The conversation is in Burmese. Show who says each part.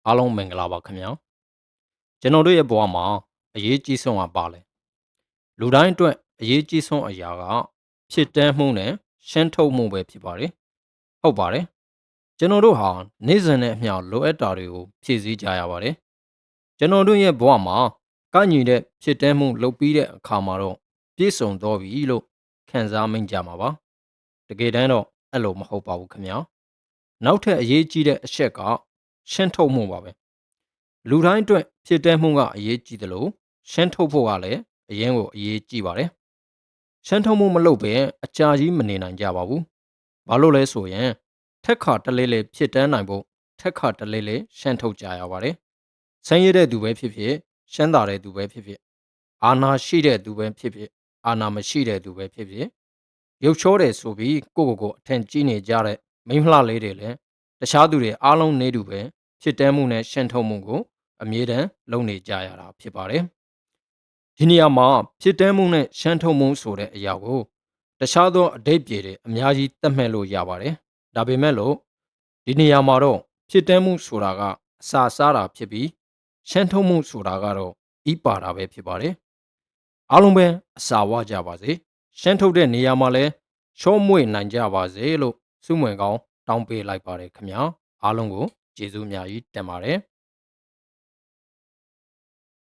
Speaker 1: အားလုံးမင်္ဂလာပါခင်ဗျာကျွန်တော်တို့ရဲ့ဘဝမှာအရေးကြီးဆုံးကပါလဲလူတိုင်းအတွက်အရေးကြီးဆုံးအရာကဖြစ်တမ်းမှုနဲ့ရှင်းထုတ်မှုပဲဖြစ်ပါတယ်ဟုတ်ပါတယ်ကျွန်တော်တို့ဟာနေ့စဉ်နဲ့အမျှလိုအပ်တာတွေကိုဖြည့်ဆည်းကြရပါတယ်ကျွန်တော်တို့ရဲ့ဘဝမှာကန့်ညီတဲ့ဖြစ်တမ်းမှုလုပ်ပြီးတဲ့အခါမှာတော့ပြည့်စုံတော့ပြီလို့ခံစားမိကြမှာပါတကယ်တမ်းတော့အဲ့လိုမဟုတ်ပါဘူးခင်ဗျာနောက်ထပ်အရေးကြီးတဲ့အချက်ကရှင်းထုတ်မှုပါပဲလူတိုင်းအတွက်ဖြစ်တမ်းမှုကအရေးကြီးတယ်လို့ရှင်းထုတ်ဖို့ကလည်းအရင်ကိုအရေးကြီးပါတယ်ရှင်းထုတ်မှုမလုပ်ဘဲအကြာကြီးမနေနိုင်ကြပါဘူးဘာလို့လဲဆိုရင်ထက်ခါတလဲလဲဖြစ်တမ်းနိုင်ဖို့ထက်ခါတလဲလဲရှင်းထုတ်ကြရပါတယ်ဆင်းရဲတဲ့သူပဲဖြစ်ဖြစ်ရှင်းတာတဲ့သူပဲဖြစ်ဖြစ်အာနာရှိတဲ့သူပဲဖြစ်ဖြစ်အာနာမရှိတဲ့သူပဲဖြစ်ဖြစ်ရုပ်ချောတယ်ဆိုပြီးကိုအထင်ကြီးနေကြတဲ့မိန်းမလှလေးတွေလည်းတခြားသူတွေအားလုံးနေတူပဲဖြစ်တမ်းမှုနဲ့ရှင်းထုတ်မှုကိုအမြဲတမ်းလုပ်နေကြရတာဖြစ်ပါတယ်ဒီနေရာမှာဖြစ်တမ်းမှုနဲ့ရှင်းထုတ်မှုဆိုတဲ့အရာကိုတခြားသောအတိတ်ပြေတွေအများကြီးသတ်မှတ်လို့ရပါတယ်ဒါပေမဲ့လို့ဒီနေရာမှာတော့ဖြစ်တမ်းမှုဆိုတာကအစာစားတာဖြစ်ပြီးရှင်းထုတ်မှုဆိုတာကတော့ဤပါတာပဲဖြစ်ပါတယ်အားလုံးပဲအစာဝကြပါစေရှင်းထုတ်တဲ့နေရာမှာလည်းချောမွေ့နိုင်ကြပါစေလို့ဆုမွန်ကောင်းတောင်းပေးလိုက်ပါတယ်ခင်ဗျာအားလုံးကိုကျေးဇူးအများကြီးတင်ပါတယ်